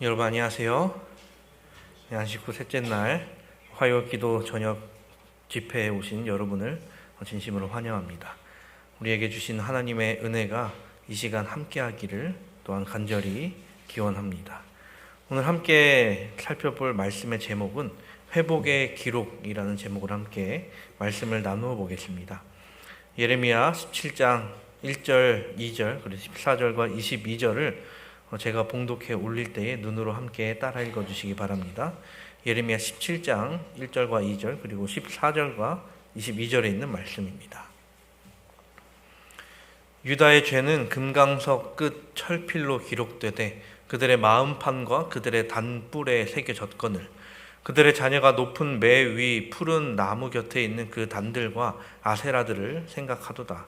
여러분 안녕하세요. 안식 후 셋째 날 화요 기도 저녁 집회에 오신 여러분을 진심으로 환영합니다. 우리에게 주신 하나님의 은혜가 이 시간 함께하기를 또한 간절히 기원합니다. 오늘 함께 살펴볼 말씀의 제목은 회복의 기록이라는 제목으로 함께 말씀을 나누어 보겠습니다. 예레미야 17장 1절, 2절, 그리고 14절과 22절을 제가 봉독해 올릴 때에 눈으로 함께 따라 읽어주시기 바랍니다. 예레미야 17장 1절과 2절 그리고 14절과 22절에 있는 말씀입니다. 유다의 죄는 금강석 끝 철필로 기록되되 그들의 마음판과 그들의 단뿔에 새겨졌거늘 그들의 자녀가 높은 매 위 푸른 나무 곁에 있는 그 단들과 아세라들을 생각하도다.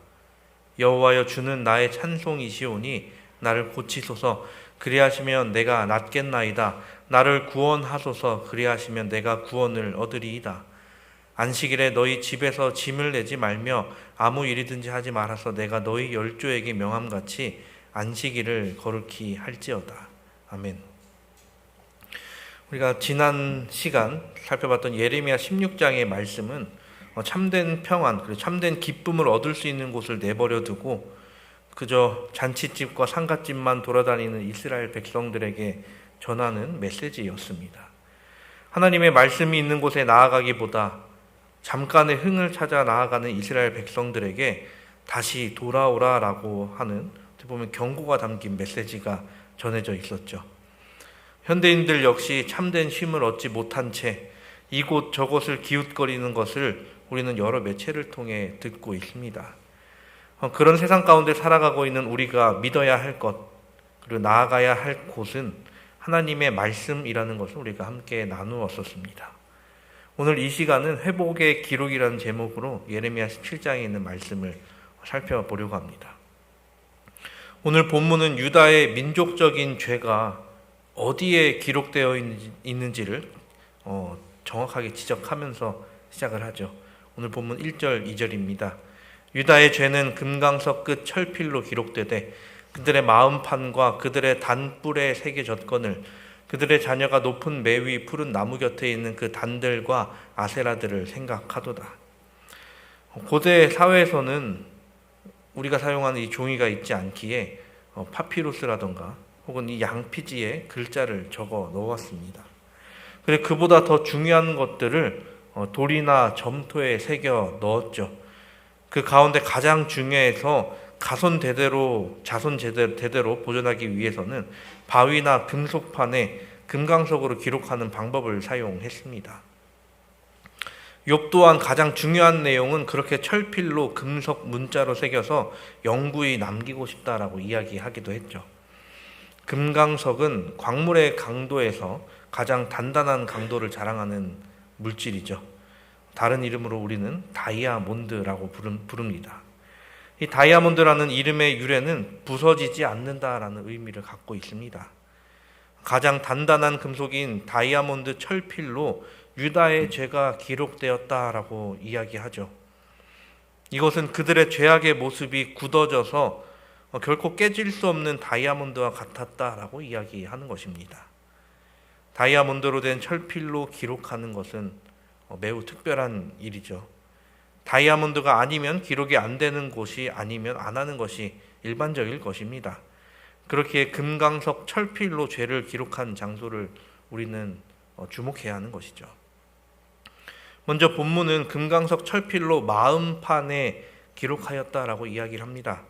여호와여, 주는 나의 찬송이시오니 나를 고치소서. 그리하시면 내가 낫겠나이다. 나를 구원하소서. 그리하시면 내가 구원을 얻으리이다. 안식일에 너희 집에서 짐을 내지 말며 아무 일이든지 하지 말아서 내가 너희 열조에게 명함같이 안식일을 거룩히 할지어다. 아멘. 우리가 지난 시간 살펴봤던 예레미야 16장의 말씀은 참된 평안, 그리고 참된 기쁨을 얻을 수 있는 곳을 내버려 두고 그저 잔치집과 상갓집만 돌아다니는 이스라엘 백성들에게 전하는 메시지였습니다. 하나님의 말씀이 있는 곳에 나아가기보다 잠깐의 흥을 찾아 나아가는 이스라엘 백성들에게 다시 돌아오라라고 하는 어떻게 보면 경고가 담긴 메시지가 전해져 있었죠. 현대인들 역시 참된 쉼을 얻지 못한 채 이곳 저곳을 기웃거리는 것을 우리는 여러 매체를 통해 듣고 있습니다. 그런 세상 가운데 살아가고 있는 우리가 믿어야 할 것, 그리고 나아가야 할 곳은 하나님의 말씀이라는 것을 우리가 함께 나누었었습니다. 오늘 이 시간은 회복의 기록이라는 제목으로 예레미야 17장에 있는 말씀을 살펴보려고 합니다. 오늘 본문은 유다의 민족적인 죄가 어디에 기록되어 있는지를 정확하게 지적하면서 시작을 하죠. 오늘 본문 1절, 2절입니다. 유다의 죄는 금강석 끝 철필로 기록되되 그들의 마음판과 그들의 단뿔에 새겨졌거늘 그들의 자녀가 높은 매 위 푸른 나무 곁에 있는 그 단들과 아세라들을 생각하도다. 고대 사회에서는 우리가 사용하는 이 종이가 있지 않기에 파피루스라던가 혹은 이 양피지에 글자를 적어 넣었습니다. 그리고 그보다 더 중요한 것들을 돌이나 점토에 새겨 넣었죠. 그 가운데 가장 중요해서 자손 대대로 보존하기 위해서는 바위나 금속판에 금강석으로 기록하는 방법을 사용했습니다. 욥 또한 가장 중요한 내용은 그렇게 철필로 금속 문자로 새겨서 영구히 남기고 싶다라고 이야기하기도 했죠. 금강석은 광물의 강도에서 가장 단단한 강도를 자랑하는 물질이죠. 다른 이름으로 우리는 다이아몬드라고 부릅니다. 이 다이아몬드라는 이름의 유래는 부서지지 않는다라는 의미를 갖고 있습니다. 가장 단단한 금속인 다이아몬드 철필로 유다의 죄가 기록되었다라고 이야기하죠. 이것은 그들의 죄악의 모습이 굳어져서 결코 깨질 수 없는 다이아몬드와 같았다라고 이야기하는 것입니다. 다이아몬드로 된 철필로 기록하는 것은 매우 특별한 일이죠. 다이아몬드가 아니면 기록이 안 되는 곳이 아니면 안 하는 것이 일반적일 것입니다. 그렇게 금강석 철필로 죄를 기록한 장소를 우리는 주목해야 하는 것이죠. 먼저 본문은 금강석 철필로 마음판에 기록하였다라고 이야기를 합니다.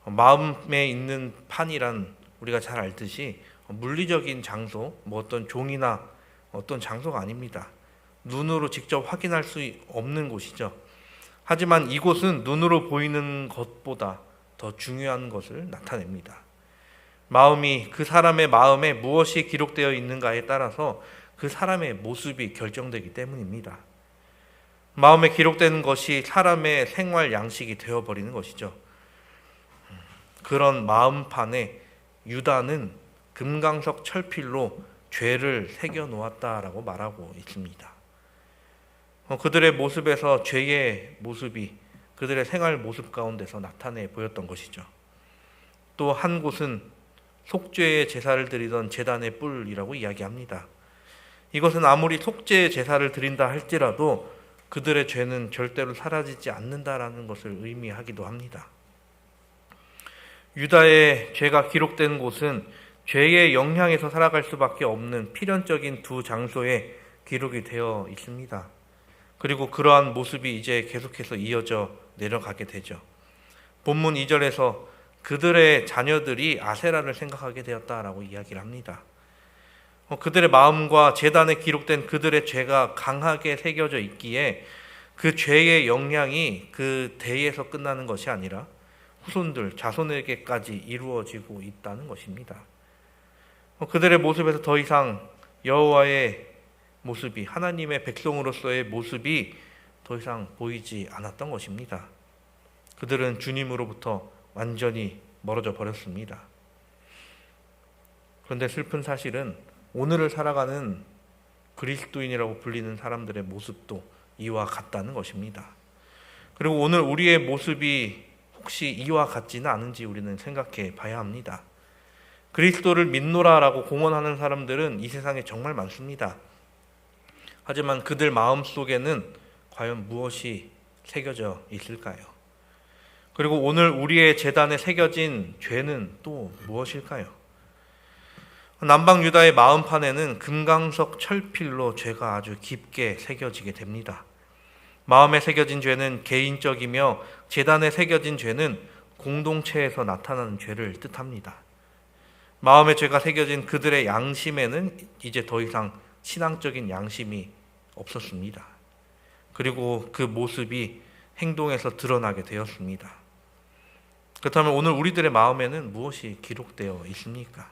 마음에 있는 판이란 우리가 잘 알듯이 물리적인 장소, 어떤 종이나 어떤 장소가 아닙니다. 눈으로 직접 확인할 수 없는 곳이죠. 하지만 이곳은 눈으로 보이는 것보다 더 중요한 것을 나타냅니다. 그 사람의 마음에 무엇이 기록되어 있는가에 따라서 그 사람의 모습이 결정되기 때문입니다. 마음에 기록되는 것이 사람의 생활 양식이 되어버리는 것이죠. 그런 마음판에 유다는 금강석 철필로 죄를 새겨 놓았다라고 말하고 있습니다. 그들의 모습에서 죄의 모습이 그들의 생활 모습 가운데서 나타내 보였던 것이죠. 또 한 곳은 속죄의 제사를 드리던 제단의 뿔이라고 이야기합니다. 이것은 아무리 속죄의 제사를 드린다 할지라도 그들의 죄는 절대로 사라지지 않는다라는 것을 의미하기도 합니다. 유다의 죄가 기록된 곳은 죄의 영향에서 살아갈 수밖에 없는 필연적인 두 장소에 기록이 되어 있습니다. 그리고 그러한 모습이 이제 계속해서 이어져 내려가게 되죠. 본문 2절에서 그들의 자녀들이 아세라를 생각하게 되었다라고 이야기를 합니다. 그들의 마음과 제단에 기록된 그들의 죄가 강하게 새겨져 있기에 그 죄의 영향이 그 대에서 끝나는 것이 아니라 후손들, 자손에게까지 이루어지고 있다는 것입니다. 그들의 모습에서 더 이상 여호와의 모습이, 하나님의 백성으로서의 모습이 더 이상 보이지 않았던 것입니다. 그들은 주님으로부터 완전히 멀어져 버렸습니다. 그런데 슬픈 사실은 오늘을 살아가는 그리스도인이라고 불리는 사람들의 모습도 이와 같다는 것입니다. 그리고 오늘 우리의 모습이 혹시 이와 같지는 않은지 우리는 생각해 봐야 합니다. 그리스도를 믿노라라고 공언하는 사람들은 이 세상에 정말 많습니다. 하지만 그들 마음속에는 과연 무엇이 새겨져 있을까요? 그리고 오늘 우리의 제단에 새겨진 죄는 또 무엇일까요? 남방 유다의 마음판에는 금강석 철필로 죄가 아주 깊게 새겨지게 됩니다. 마음에 새겨진 죄는 개인적이며 제단에 새겨진 죄는 공동체에서 나타나는 죄를 뜻합니다. 마음의 죄가 새겨진 그들의 양심에는 이제 더 이상 신앙적인 양심이 없었습니다. 그리고 그 모습이 행동에서 드러나게 되었습니다. 그렇다면 오늘 우리들의 마음에는 무엇이 기록되어 있습니까?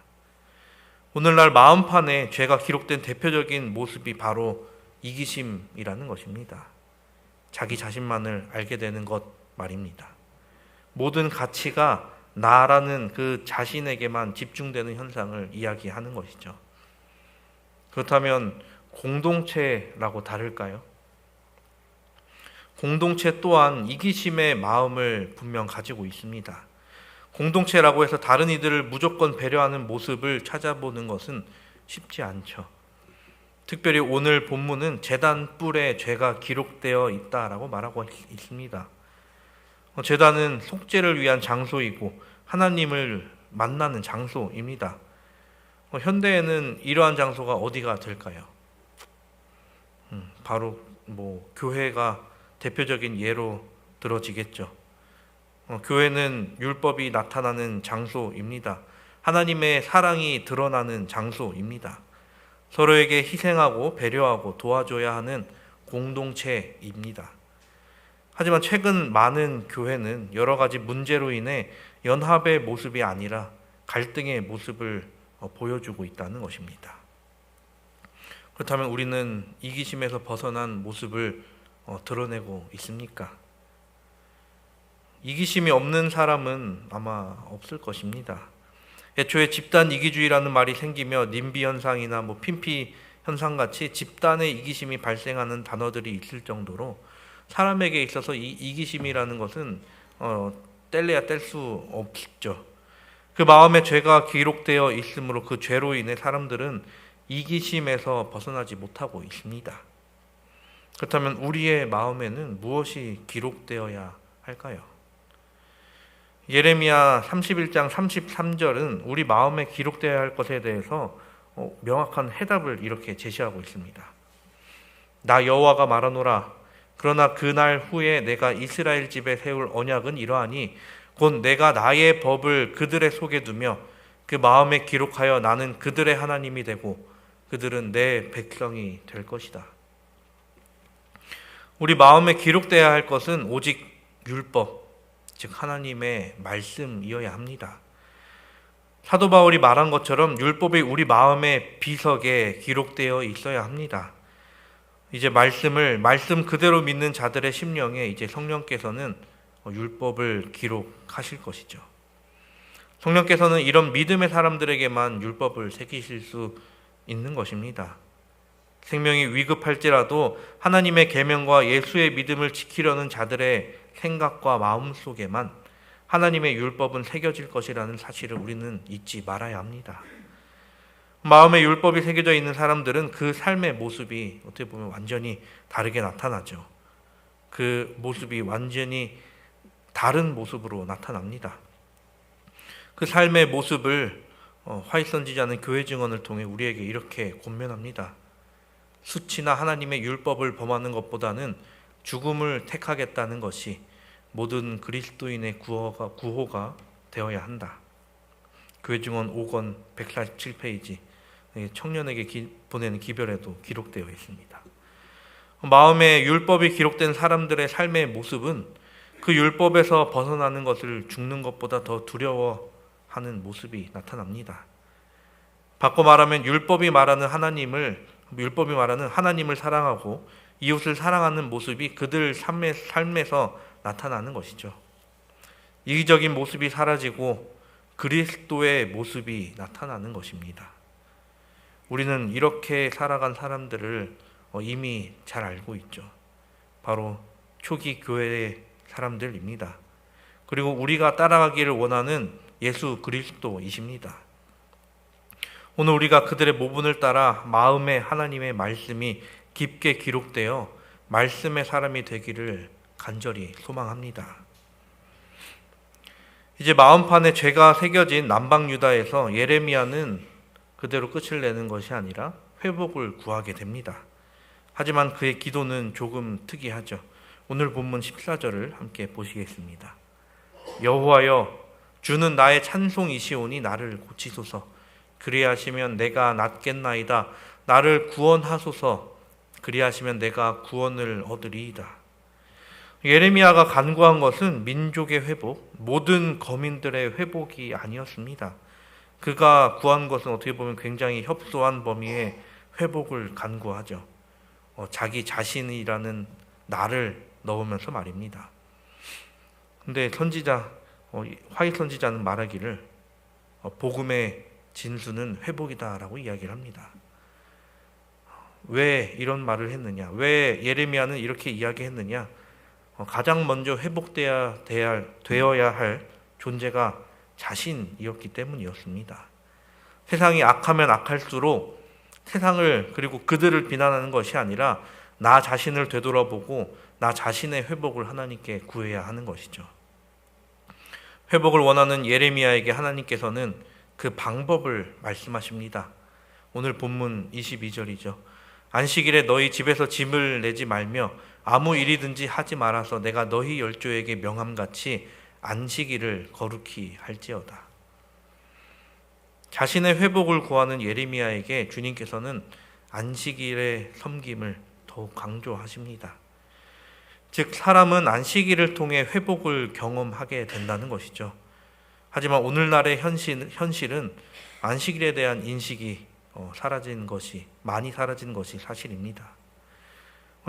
오늘날 마음판에 죄가 기록된 대표적인 모습이 바로 이기심이라는 것입니다. 자기 자신만을 알게 되는 것 말입니다. 모든 가치가 나라는 그 자신에게만 집중되는 현상을 이야기하는 것이죠. 그렇다면 공동체라고 다를까요? 공동체 또한 이기심의 마음을 분명 가지고 있습니다. 공동체라고 해서 다른 이들을 무조건 배려하는 모습을 찾아보는 것은 쉽지 않죠. 특별히 오늘 본문은 제단 뿔에 죄가 기록되어 있다라고 말하고 있습니다. 제단은 속죄를 위한 장소이고 하나님을 만나는 장소입니다. 현대에는 이러한 장소가 어디가 될까요? 바로 교회가 대표적인 예로 들어지겠죠. 교회는 율법이 나타나는 장소입니다. 하나님의 사랑이 드러나는 장소입니다. 서로에게 희생하고 배려하고 도와줘야 하는 공동체입니다. 하지만 최근 많은 교회는 여러 가지 문제로 인해 연합의 모습이 아니라 갈등의 모습을 보여주고 있다는 것입니다. 그렇다면 우리는 이기심에서 벗어난 모습을 드러내고 있습니까? 이기심이 없는 사람은 아마 없을 것입니다. 애초에 집단 이기주의라는 말이 생기며 님비 현상이나 핀피 현상같이 집단의 이기심이 발생하는 단어들이 있을 정도로 사람에게 있어서 이 이기심이라는 것은 뗄래야 뗄 수 없죠. 그 마음에 죄가 기록되어 있으므로 그 죄로 인해 사람들은 이기심에서 벗어나지 못하고 있습니다. 그렇다면 우리의 마음에는 무엇이 기록되어야 할까요? 예레미야 31장 33절은 우리 마음에 기록되어야 할 것에 대해서 명확한 해답을 이렇게 제시하고 있습니다. 나 여호와가 말하노라. 그러나 그날 후에 내가 이스라엘 집에 세울 언약은 이러하니 곧 내가 나의 법을 그들의 속에 두며 그 마음에 기록하여 나는 그들의 하나님이 되고 그들은 내 백성이 될 것이다. 우리 마음에 기록되어야 할 것은 오직 율법, 즉 하나님의 말씀이어야 합니다. 사도 바울이 말한 것처럼 율법이 우리 마음의 비석에 기록되어 있어야 합니다. 이제 말씀 그대로 믿는 자들의 심령에 이제 성령께서는 율법을 기록하실 것이죠. 성령께서는 이런 믿음의 사람들에게만 율법을 새기실 수 있는 것입니다. 생명이 위급할지라도 하나님의 계명과 예수의 믿음을 지키려는 자들의 생각과 마음 속에만 하나님의 율법은 새겨질 것이라는 사실을 우리는 잊지 말아야 합니다. 마음에 율법이 새겨져 있는 사람들은 그 삶의 모습이 어떻게 보면 완전히 다르게 나타나죠. 그 모습이 완전히 다른 모습으로 나타납니다. 그 삶의 모습을 화이트 선지자는 교회 증언을 통해 우리에게 이렇게 권면합니다. 수치나 하나님의 율법을 범하는 것보다는 죽음을 택하겠다는 것이 모든 그리스도인의 구호가 되어야 한다. 교회 증언 5권 147페이지 청년에게 보내는 기별에도 기록되어 있습니다. 마음에 율법이 기록된 사람들의 삶의 모습은 그 율법에서 벗어나는 것을 죽는 것보다 더 두려워하는 모습이 나타납니다. 바꿔 말하면 율법이 말하는 하나님을 사랑하고 이웃을 사랑하는 모습이 그들 삶에서 나타나는 것이죠. 이기적인 모습이 사라지고 그리스도의 모습이 나타나는 것입니다. 우리는 이렇게 살아간 사람들을 이미 잘 알고 있죠. 바로 초기 교회의 사람들입니다. 그리고 우리가 따라가기를 원하는 예수 그리스도이십니다. 오늘 우리가 그들의 모분을 따라 마음에 하나님의 말씀이 깊게 기록되어 말씀의 사람이 되기를 간절히 소망합니다. 이제 마음판에 죄가 새겨진 남방 유다에서 예레미야는 그대로 끝을 내는 것이 아니라 회복을 구하게 됩니다. 하지만 그의 기도는 조금 특이하죠. 오늘 본문 14절을 함께 보시겠습니다. 여호와여, 주는 나의 찬송이시오니 나를 고치소서. 그리하시면 내가 낫겠나이다. 나를 구원하소서. 그리하시면 내가 구원을 얻으리이다. 예레미야가 간구한 것은 민족의 회복, 모든 거민들의 회복이 아니었습니다. 그가 구한 것은 어떻게 보면 굉장히 협소한 범위의 회복을 간구하죠. 자기 자신이라는 나를 넣으면서 말입니다. 근데 화이트 선지자는 말하기를 복음의 진수는 회복이다라고 이야기를 합니다. 왜 이런 말을 했느냐? 왜 예레미야는 이렇게 이야기했느냐? 가장 먼저 되어야 할 존재가 자신이었기 때문이었습니다. 세상이 악하면 악할수록 세상을 그리고 그들을 비난하는 것이 아니라 나 자신을 되돌아보고 나 자신의 회복을 하나님께 구해야 하는 것이죠. 회복을 원하는 예레미야에게 하나님께서는 그 방법을 말씀하십니다. 오늘 본문 22절이죠. 안식일에 너희 집에서 짐을 내지 말며 아무 일이든지 하지 말아서 내가 너희 열조에게 명함같이 안식일을 거룩히 할지어다. 자신의 회복을 구하는 예레미야에게 주님께서는 안식일의 섬김을 더욱 강조하십니다. 즉 사람은 안식일을 통해 회복을 경험하게 된다는 것이죠. 하지만 오늘날의 현실은 안식일에 대한 인식이 많이 사라진 것이 사실입니다.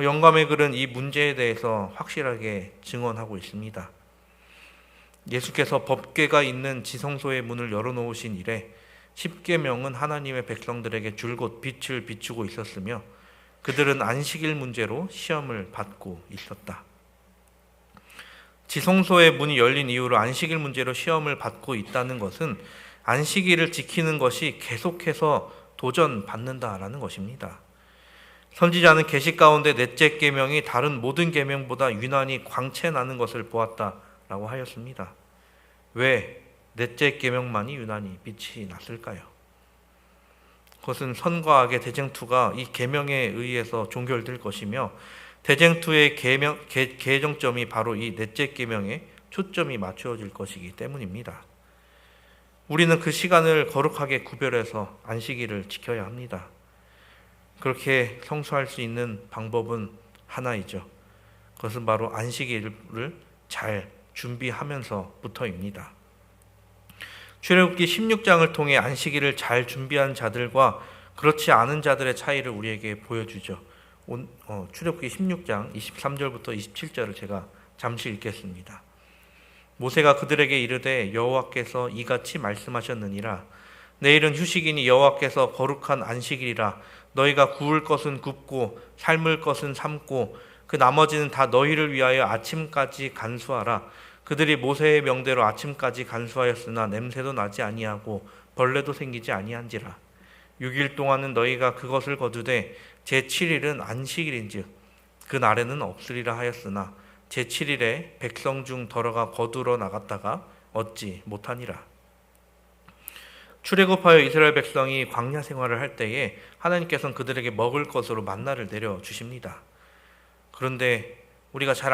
영감의 글은 이 문제에 대해서 확실하게 증언하고 있습니다. 예수께서 법궤가 있는 지성소의 문을 열어놓으신 이래 십계명은 하나님의 백성들에게 줄곧 빛을 비추고 있었으며 그들은 안식일 문제로 시험을 받고 있었다. 지성소의 문이 열린 이후로 안식일 문제로 시험을 받고 있다는 것은 안식일을 지키는 것이 계속해서 도전받는다라는 것입니다. 선지자는 계시 가운데 넷째 계명이 다른 모든 계명보다 유난히 광채나는 것을 보았다라고 하였습니다. 왜 넷째 계명만이 유난히 빛이 났을까요? 그것은 선과 악의 대쟁투가 이 계명에 의해서 종결될 것이며 대쟁투의 개정점이 바로 이 넷째 계명에 초점이 맞추어질 것이기 때문입니다. 우리는 그 시간을 거룩하게 구별해서 안식일을 지켜야 합니다. 그렇게 성수할 수 있는 방법은 하나이죠. 그것은 바로 안식일을 잘 준비하면서부터입니다. 출애굽기 16장을 통해 안식일을 잘 준비한 자들과 그렇지 않은 자들의 차이를 우리에게 보여주죠. 출애굽기 16장 23절부터 27절을 제가 잠시 읽겠습니다. 모세가 그들에게 이르되 여호와께서 이같이 말씀하셨느니라. 내일은 휴식이니 여호와께서 거룩한 안식일이라. 너희가 구울 것은 굽고 삶을 것은 삶고 그 나머지는 다 너희를 위하여 아침까지 간수하라. 그들이 모세의 명대로 아침까지 간수하였으나 냄새도 나지 아니하고 벌레도 생기지 아니한지라. 6일 동안은 너희가 그것을 거두되 제7일은 안식일인즉 그 날에는 없으리라 하였으나 제7일에 백성 중 더러가 거두러 나갔다가 얻지 못하니라. 출애굽하여 이스라엘 백성이 광야 생활을 할 때에 하나님께서는 그들에게 먹을 것으로 만나를 내려 주십니다. 그런데 우리가 잘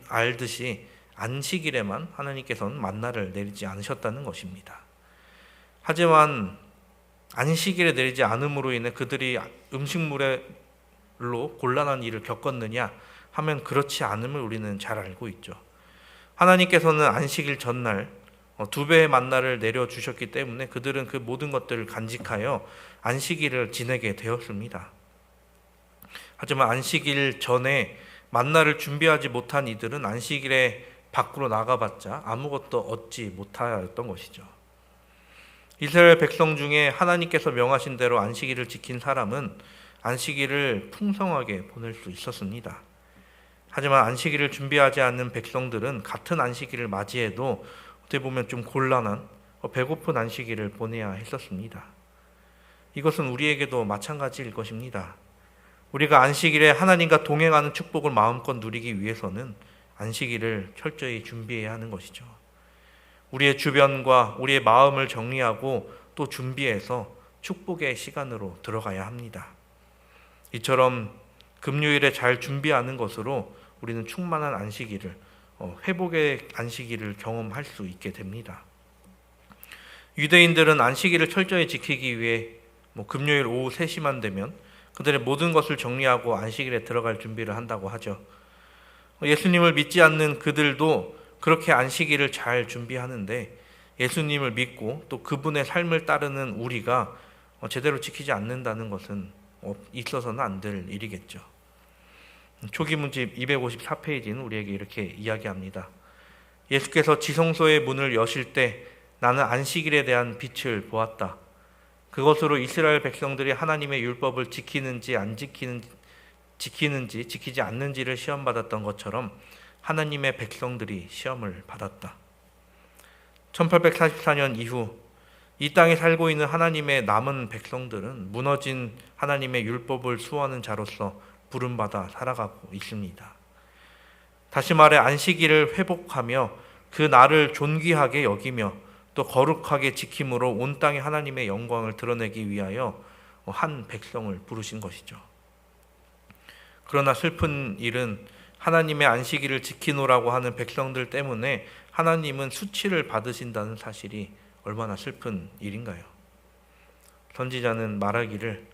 알듯이 안식일에만 하나님께서는 만나를 내리지 않으셨다는 것입니다. 하지만 안식일에 내리지 않음으로 인해 그들이 음식물로 곤란한 일을 겪었느냐 하면 그렇지 않음을 우리는 잘 알고 있죠. 하나님께서는 안식일 전날 2배의 만나를 내려주셨기 때문에 그들은 그 모든 것들을 간직하여 안식일을 지내게 되었습니다. 하지만 안식일 전에 만나를 준비하지 못한 이들은 안식일에 밖으로 나가봤자 아무것도 얻지 못하였던 것이죠. 이스라엘 백성 중에 하나님께서 명하신 대로 안식일을 지킨 사람은 안식일을 풍성하게 보낼 수 있었습니다. 하지만 안식일을 준비하지 않는 백성들은 같은 안식일을 맞이해도 어떻게 보면 좀 곤란한 배고픈 안식일을 보내야 했었습니다. 이것은 우리에게도 마찬가지일 것입니다. 우리가 안식일에 하나님과 동행하는 축복을 마음껏 누리기 위해서는 안식일을 철저히 준비해야 하는 것이죠. 우리의 주변과 우리의 마음을 정리하고 또 준비해서 축복의 시간으로 들어가야 합니다. 이처럼 금요일에 잘 준비하는 것으로 우리는 충만한 안식일을 회복의 안식일을 경험할 수 있게 됩니다. 유대인들은 안식일을 철저히 지키기 위해 금요일 오후 3시만 되면 그들의 모든 것을 정리하고 안식일에 들어갈 준비를 한다고 하죠. 예수님을 믿지 않는 그들도 그렇게 안식일을 잘 준비하는데 예수님을 믿고 또 그분의 삶을 따르는 우리가 제대로 지키지 않는다는 것은 있어서는 안 될 일이겠죠. 초기 문집 254페이지는 우리에게 이렇게 이야기합니다. 예수께서 지성소의 문을 여실 때 나는 안식일에 대한 빛을 보았다. 그것으로 이스라엘 백성들이 하나님의 율법을 지키는지 지키지 않는지를 시험받았던 것처럼 하나님의 백성들이 시험을 받았다. 1844년 이후 이 땅에 살고 있는 하나님의 남은 백성들은 무너진 하나님의 율법을 수호하는 자로서 부름받아 살아가고 있습니다. 다시 말해 안식일을 회복하며 그 날을 존귀하게 여기며 또 거룩하게 지킴으로 온 땅에 하나님의 영광을 드러내기 위하여 한 백성을 부르신 것이죠. 그러나 슬픈 일은 하나님의 안식일을 지키노라고 하는 백성들 때문에 하나님은 수치를 받으신다는 사실이 얼마나 슬픈 일인가요? 선지자는 말하기를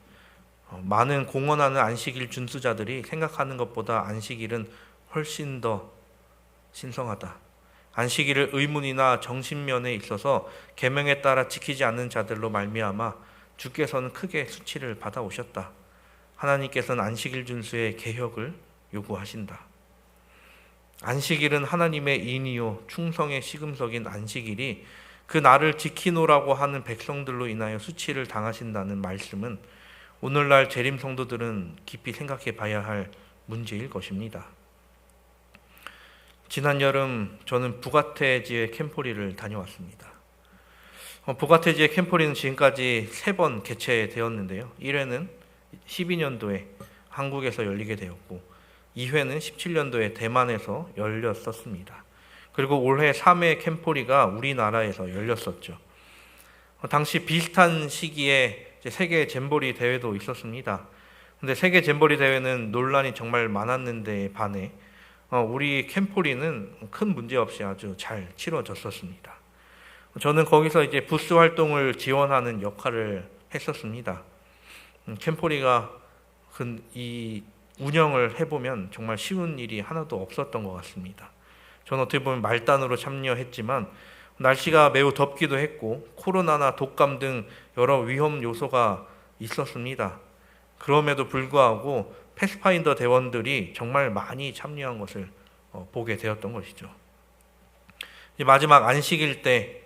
많은 공언하는 안식일 준수자들이 생각하는 것보다 안식일은 훨씬 더 신성하다. 안식일을 의문이나 정신면에 있어서 계명에 따라 지키지 않는 자들로 말미암아 주께서는 크게 수치를 받아오셨다. 하나님께서는 안식일 준수의 개혁을 요구하신다. 안식일은 하나님의 인이요 충성의 시금석인 안식일이 그 날을 지키노라고 하는 백성들로 인하여 수치를 당하신다는 말씀은 오늘날 재림 성도들은 깊이 생각해 봐야 할 문제일 것입니다. 지난 여름 저는 부가테지의 캠포리를 다녀왔습니다. 부가테지의 캠포리는 지금까지 3번 개최되었는데요. 1회는 12년도에 한국에서 열리게 되었고 2회는 17년도에 대만에서 열렸었습니다. 그리고 올해 3회 캠포리가 우리나라에서 열렸었죠. 당시 비슷한 시기에 세계 잼버리 대회도 있었습니다. 근데 세계 잼버리 대회는 논란이 정말 많았는데 반해 우리 캠포리는 큰 문제 없이 아주 잘 치러졌었습니다. 저는 거기서 이제 부스 활동을 지원하는 역할을 했었습니다. 캠포리가 이 운영을 해보면 정말 쉬운 일이 하나도 없었던 것 같습니다. 저는 어떻게 보면 말단으로 참여했지만 날씨가 매우 덥기도 했고 코로나나 독감 등 여러 위험 요소가 있었습니다. 그럼에도 불구하고 패스파인더 대원들이 정말 많이 참여한 것을 보게 되었던 것이죠. 마지막 안식일 때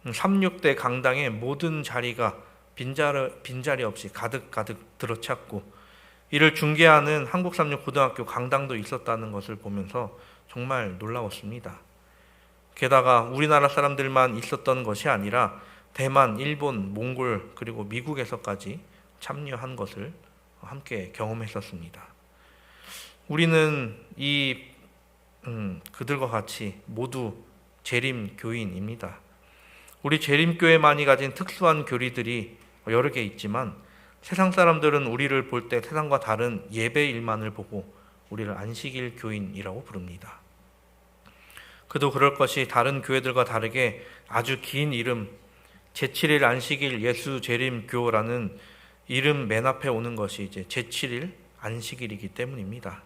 36대 강당의 모든 자리가 빈자리 없이 가득 들어찼고 이를 중계하는 한국삼육고등학교 강당도 있었다는 것을 보면서 정말 놀라웠습니다. 게다가 우리나라 사람들만 있었던 것이 아니라 대만, 일본, 몽골 그리고 미국에서까지 참여한 것을 함께 경험했었습니다. 우리는 그들과 같이 모두 재림교인입니다. 우리 재림교회만이 가진 특수한 교리들이 여러 개 있지만 세상 사람들은 우리를 볼 때 세상과 다른 예배일만을 보고 우리를 안식일 교인이라고 부릅니다. 그도 그럴 것이 다른 교회들과 다르게 아주 긴 이름, 제7일 안식일 예수 재림교라는 이름 맨 앞에 오는 것이 이제 제7일 안식일이기 때문입니다.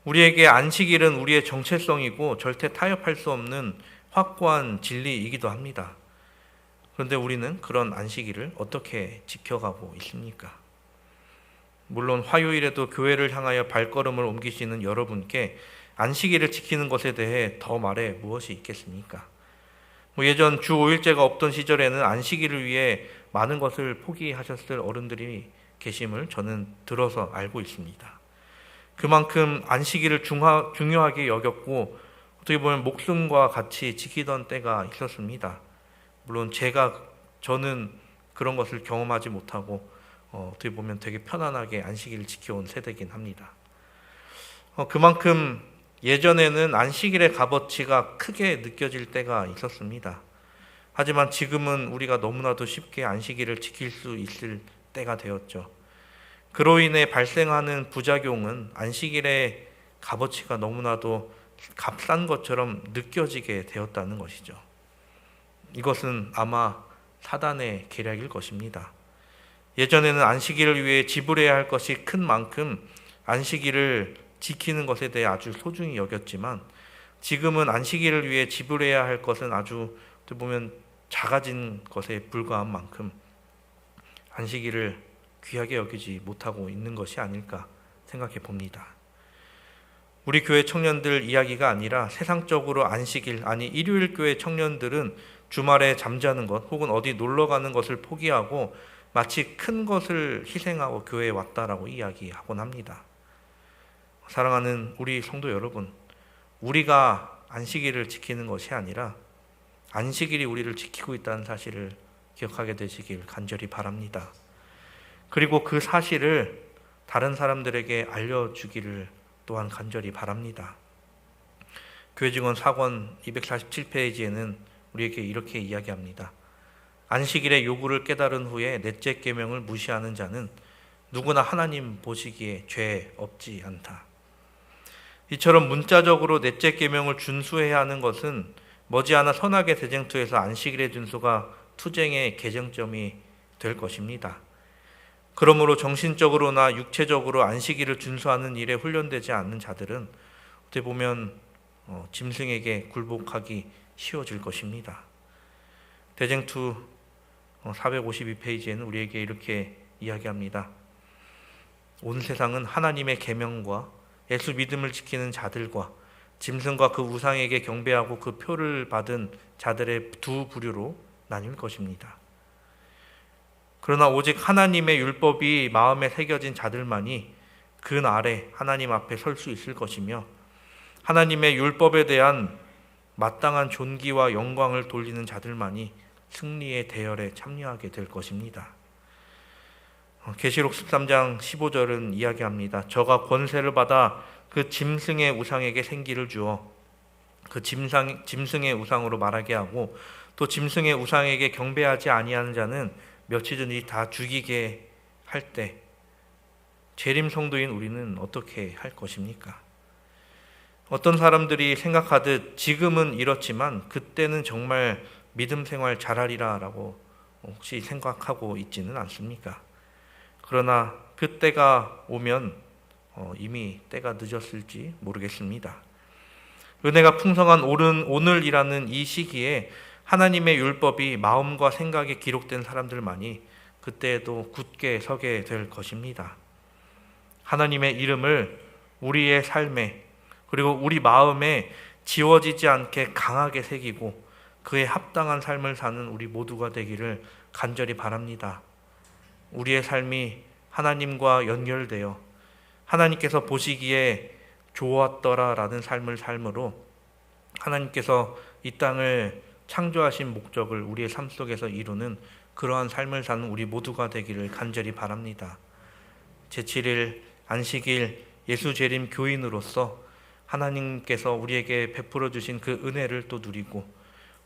우리에게 안식일은 우리의 정체성이고 절대 타협할 수 없는 확고한 진리이기도 합니다. 그런데 우리는 그런 안식일을 어떻게 지켜가고 있습니까? 물론 화요일에도 교회를 향하여 발걸음을 옮기시는 여러분께 안식일을 지키는 것에 대해 더 말해 무엇이 있겠습니까? 예전 주 5일제가 없던 시절에는 안식일을 위해 많은 것을 포기하셨을 어른들이 계심을 저는 들어서 알고 있습니다. 그만큼 안식일을 중요하게 여겼고 어떻게 보면 목숨과 같이 지키던 때가 있었습니다. 물론 저는 그런 것을 경험하지 못하고 어떻게 보면 되게 편안하게 안식일을 지켜온 세대이긴 합니다. 그만큼 예전에는 안식일의 값어치가 크게 느껴질 때가 있었습니다. 하지만 지금은 우리가 너무나도 쉽게 안식일을 지킬 수 있을 때가 되었죠. 그로 인해 발생하는 부작용은 안식일의 값어치가 너무나도 값싼 것처럼 느껴지게 되었다는 것이죠. 이것은 아마 사단의 계략일 것입니다. 예전에는 안식일을 위해 지불해야 할 것이 큰 만큼 안식일을 지키는 것에 대해 아주 소중히 여겼지만 지금은 안식일을 위해 지불해야 할 것은 아주 보면 작아진 것에 불과한 만큼 안식일을 귀하게 여기지 못하고 있는 것이 아닐까 생각해 봅니다. 우리 교회 청년들 이야기가 아니라 세상적으로 안식일, 아니 일요일 교회 청년들은 주말에 잠자는 것 혹은 어디 놀러 가는 것을 포기하고 마치 큰 것을 희생하고 교회에 왔다라고 이야기하곤 합니다. 사랑하는 우리 성도 여러분, 우리가 안식일을 지키는 것이 아니라 안식일이 우리를 지키고 있다는 사실을 기억하게 되시길 간절히 바랍니다. 그리고 그 사실을 다른 사람들에게 알려주기를 또한 간절히 바랍니다. 교회증언 사권 247페이지에는 우리에게 이렇게 이야기합니다. 안식일의 요구를 깨달은 후에 넷째 계명을 무시하는 자는 누구나 하나님 보시기에 죄 없지 않다. 이처럼 문자적으로 넷째 계명을 준수해야 하는 것은 머지않아 선악의 대쟁투에서 안식일의 준수가 투쟁의 개정점이 될 것입니다. 그러므로 정신적으로나 육체적으로 안식일을 준수하는 일에 훈련되지 않는 자들은 어떻게 보면 짐승에게 굴복하기 쉬워질 것입니다. 대쟁투 452페이지에는 우리에게 이렇게 이야기합니다. 온 세상은 하나님의 계명과 예수 믿음을 지키는 자들과 짐승과 그 우상에게 경배하고 그 표를 받은 자들의 두 부류로 나뉠 것입니다. 그러나 오직 하나님의 율법이 마음에 새겨진 자들만이 그 날에 하나님 앞에 설 수 있을 것이며 하나님의 율법에 대한 마땅한 존귀와 영광을 돌리는 자들만이 승리의 대열에 참여하게 될 것입니다. 계시록 13장 15절은 이야기합니다. 저가 권세를 받아 그 짐승의 우상에게 생기를 주어 그 짐승의 우상으로 말하게 하고 또 짐승의 우상에게 경배하지 아니하는 자는 며칠든지 다 죽이게 할 때 재림 성도인 우리는 어떻게 할 것입니까? 어떤 사람들이 생각하듯 지금은 이렇지만 그때는 정말 믿음 생활 잘하리라 라고 혹시 생각하고 있지는 않습니까? 그러나 그때가 오면 이미 때가 늦었을지 모르겠습니다. 은혜가 풍성한 오늘이라는 이 시기에 하나님의 율법이 마음과 생각에 기록된 사람들만이 그때에도 굳게 서게 될 것입니다. 하나님의 이름을 우리의 삶에 그리고 우리 마음에 지워지지 않게 강하게 새기고 그에 합당한 삶을 사는 우리 모두가 되기를 간절히 바랍니다. 우리의 삶이 하나님과 연결되어 하나님께서 보시기에 좋았더라라는 삶을 삶으로 하나님께서 이 땅을 창조하신 목적을 우리의 삶 속에서 이루는 그러한 삶을 사는 우리 모두가 되기를 간절히 바랍니다. 제7일 안식일 예수 재림 교인으로서 하나님께서 우리에게 베풀어 주신 그 은혜를 또 누리고,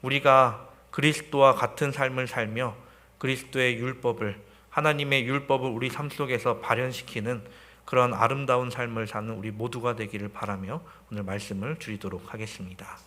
우리가 그리스도와 같은 삶을 살며 그리스도의 율법을, 하나님의 율법을 우리 삶 속에서 발현시키는 그런 아름다운 삶을 사는 우리 모두가 되기를 바라며 오늘 말씀을 드리도록 하겠습니다.